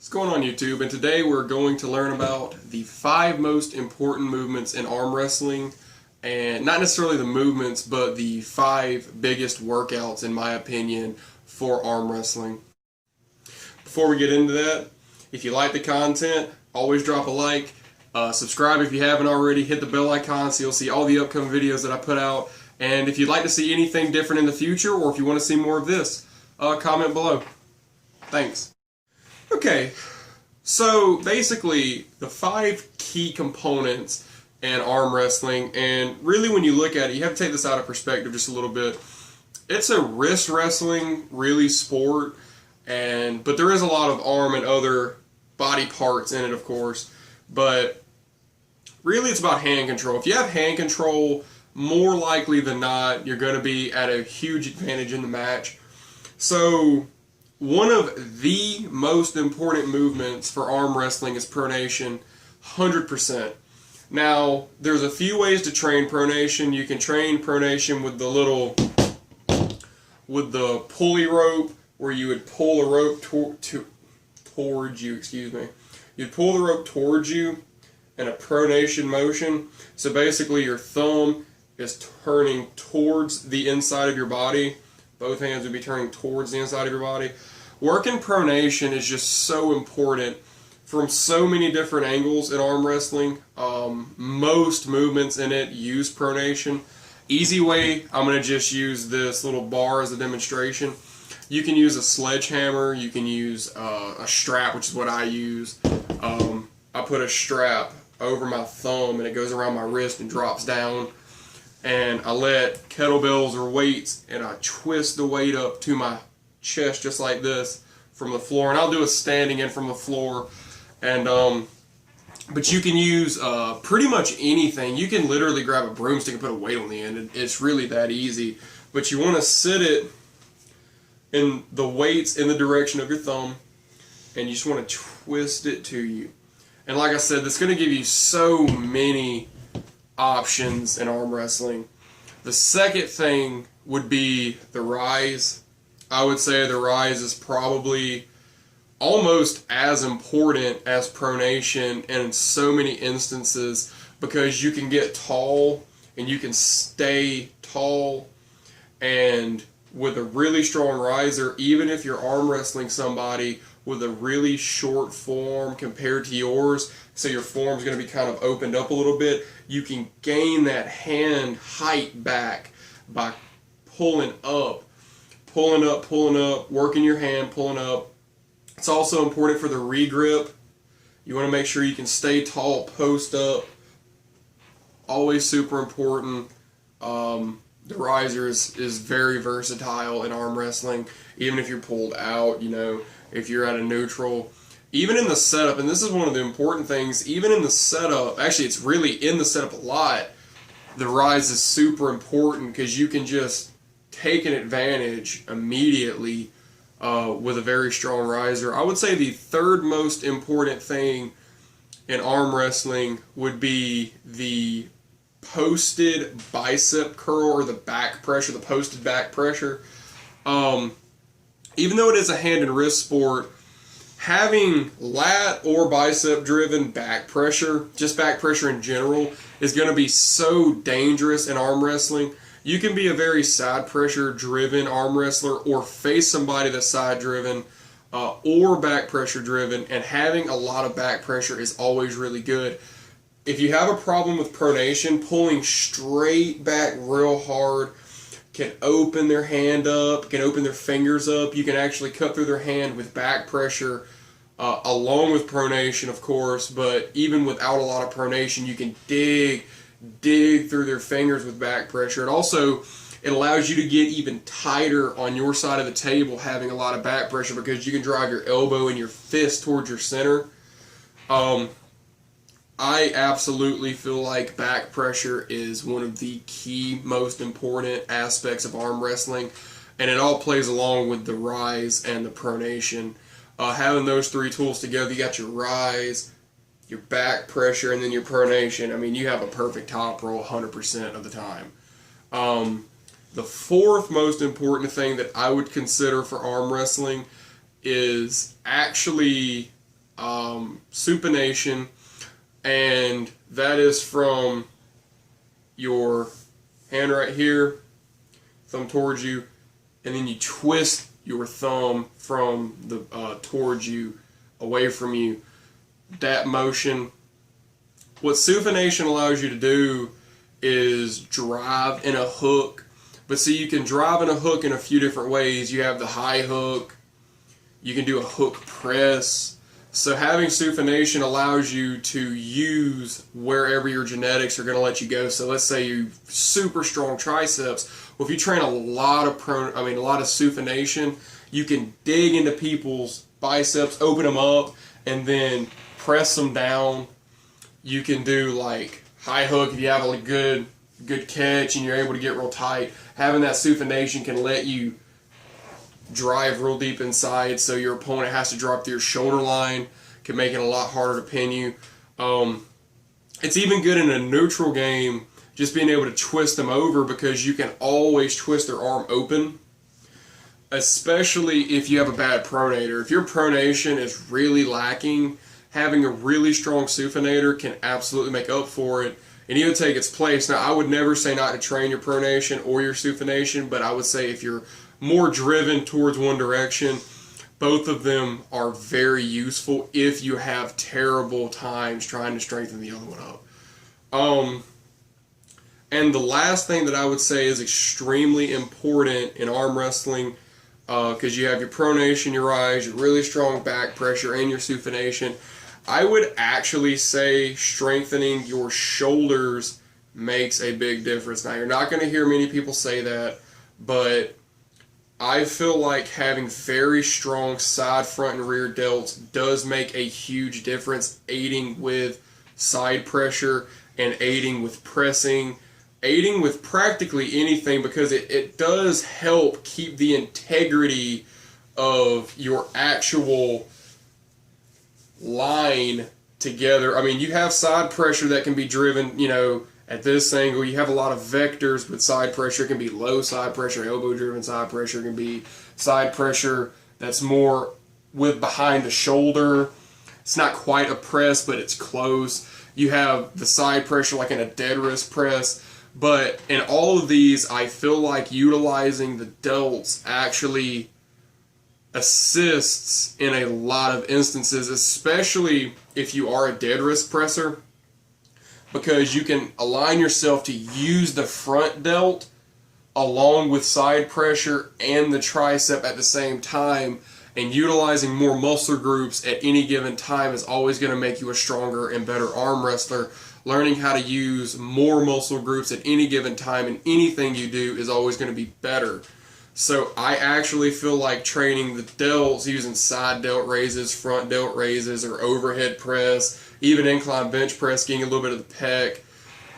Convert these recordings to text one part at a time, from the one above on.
What's going on YouTube? And today we're going to learn about the 5 most important movements in arm wrestling, and not necessarily the movements, but the 5 biggest workouts in my opinion for arm wrestling. Before we get into that, if you like the content, always drop a like, subscribe if you haven't already, hit the bell icon so you'll see all the upcoming videos that I put out, and if you'd like to see anything different in the future or if you want to see more of this, comment below. Thanks. Okay, so basically the 5 key components in arm wrestling, and really when you look at it, you have to take this out of perspective just a little bit. It's a wrist wrestling, really, sport, but there is a lot of arm and other body parts in it, of course, but really it's about hand control. If you have hand control, more likely than not, you're going to be at a huge advantage in the match. So one of the most important movements for arm wrestling is pronation, 100%. Now, there's a few ways to train pronation. You can train pronation with the pulley rope, where you would pull a rope towards you, You'd pull the rope towards you in a pronation motion. So basically your thumb is turning towards the inside of your body. Both hands would be turning towards the inside of your body. Working pronation is just so important from so many different angles in arm wrestling. Most movements in it use pronation. Easy way, I'm going to just use this little bar as a demonstration. You can use a sledgehammer, you can use a strap, which is what I use. I put a strap over my thumb and it goes around my wrist and drops down. And I let kettlebells or weights, and I twist the weight up to my chest just like this from the floor. And I'll do a standing in from the floor. And but you can use pretty much anything. You can literally grab a broomstick and put a weight on the end. It's really that easy. But you want to sit it in the weights in the direction of your thumb, and you just want to twist it to you. And like I said, that's going to give you so many options in arm wrestling. The second thing would be the rise. I would say the rise is probably almost as important as pronation in so many instances, because you can get tall and you can stay tall, and with a really strong riser, even if you're arm wrestling somebody with a really short form compared to yours, so your form's going to be kind of opened up a little bit, you can gain that hand height back by pulling up, working your hand, pulling up. It's also important for the regrip. You want to make sure you can stay tall, post up. Always super important. The riser is very versatile in arm wrestling. Even if you're pulled out, if you're at a neutral. Even in the setup, and this is one of the important things, even in the setup, actually it's really in the setup a lot, the rise is super important because you can just take an advantage immediately with a very strong riser. I would say the third most important thing in arm wrestling would be the posted bicep curl, or the back pressure, the posted back pressure. Even though it is a hand and wrist sport, having lat or bicep driven back pressure, just back pressure in general, is going to be so dangerous in arm wrestling. You can be a very side pressure driven arm wrestler, or face somebody that's side driven or back pressure driven, and having a lot of back pressure is always really good. If you have a problem with pronation, pulling straight back real hard can open their hand up, can open their fingers up. You can actually cut through their hand with back pressure, along with pronation, of course, but even without a lot of pronation, you can dig through their fingers with back pressure. It allows you to get even tighter on your side of the table having a lot of back pressure, because you can drive your elbow and your fist towards your center. I absolutely feel like back pressure is one of the key, most important aspects of arm wrestling, and it all plays along with the rise and the pronation. Having those 3 tools together, you got your rise, your back pressure, and then your pronation. I mean, you have a perfect top roll 100% of the time. The fourth most important thing that I would consider for arm wrestling is actually supination, and that is from your hand right here, thumb towards you, and then you twist your thumb from the towards you, away from you. That motion. What supination allows you to do is drive in a hook. But see, you can drive in a hook in a few different ways. You have the high hook. You can do a hook press. So having supination allows you to use wherever your genetics are going to let you go. So let's say you super strong triceps. Well, if you train a lot of supination, you can dig into people's biceps, open them up, and then press them down. You can do like high hook if you have a good catch and you're able to get real tight. Having that supination can let you drive real deep inside, so your opponent has to drop to your shoulder line, can make it a lot harder to pin you. It's even good in a neutral game, just being able to twist them over, because you can always twist their arm open, especially if you have a bad pronator. If your pronation is really lacking, having a really strong supinator can absolutely make up for it and even take its place. Now, I would never say not to train your pronation or your supination, but I would say if you're more driven towards one direction, both of them are very useful if you have terrible times trying to strengthen the other one up. And the last thing that I would say is extremely important in arm wrestling, because you have your pronation, your rise, your really strong back pressure, and your supination. I would actually say strengthening your shoulders makes a big difference. Now, you're not going to hear many people say that, but I feel like having very strong side, front, and rear delts does make a huge difference, aiding with side pressure and aiding with pressing, aiding with practically anything, because it does help keep the integrity of your actual line together. I mean, you have side pressure that can be driven, at this angle. You have a lot of vectors with side pressure. It can be low side pressure, elbow-driven side pressure. It can be side pressure that's more with behind the shoulder. It's not quite a press, but it's close. You have the side pressure like in a dead wrist press. But in all of these, I feel like utilizing the delts actually assists in a lot of instances, especially if you are a dead wrist presser, because you can align yourself to use the front delt along with side pressure and the tricep at the same time, and utilizing more muscle groups at any given time is always going to make you a stronger and better arm wrestler. Learning how to use more muscle groups at any given time in anything you do is always going to be better. So I actually feel like training the delts, using side delt raises, front delt raises, or overhead press, even incline bench press, getting a little bit of the pec,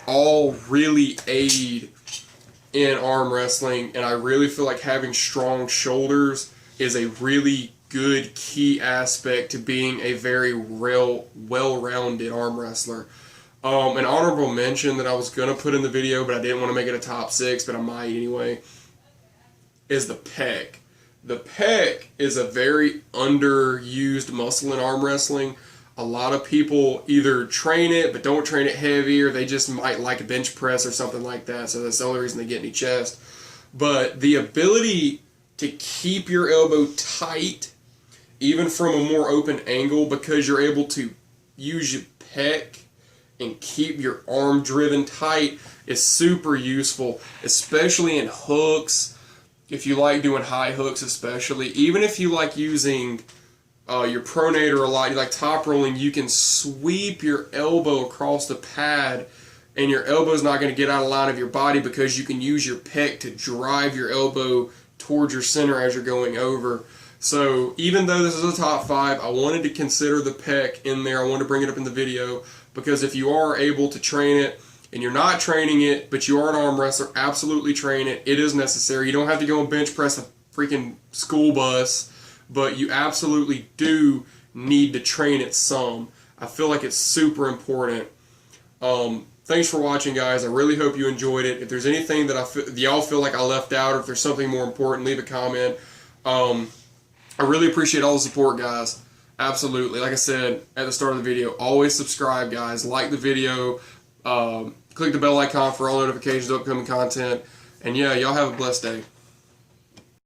all really aid in arm wrestling. And I really feel like having strong shoulders is a really good key aspect to being a very well-rounded arm wrestler. An honorable mention that I was going to put in the video, but I didn't want to make it a top 6, but I might anyway, is the pec. The pec is a very underused muscle in arm wrestling. A lot of people either train it but don't train it heavy, or they just might like a bench press or something like that, so that's the only reason they get any chest. But the ability to keep your elbow tight, even from a more open angle, because you're able to use your pec and keep your arm driven tight, is super useful, especially in hooks. If you like doing high hooks especially, even if you like using your pronator a lot, you like top rolling, you can sweep your elbow across the pad and your elbow's not going to get out of line of your body, because you can use your pec to drive your elbow towards your center as you're going over. So even though this is a top 5, I wanted to consider the pec in there. I wanted to bring it up in the video, because if you are able to train it, and you're not training it, but you are an arm wrestler, absolutely train it. It is necessary. You don't have to go and bench press a freaking school bus, but you absolutely do need to train it some. I feel like it's super important. Thanks for watching, guys. I really hope you enjoyed it. If there's anything that y'all feel like I left out, or if there's something more important, leave a comment. I really appreciate all the support, guys. Absolutely. Like I said at the start of the video, always subscribe, guys. Like the video. Click the bell icon for all notifications of upcoming content. And yeah, y'all have a blessed day.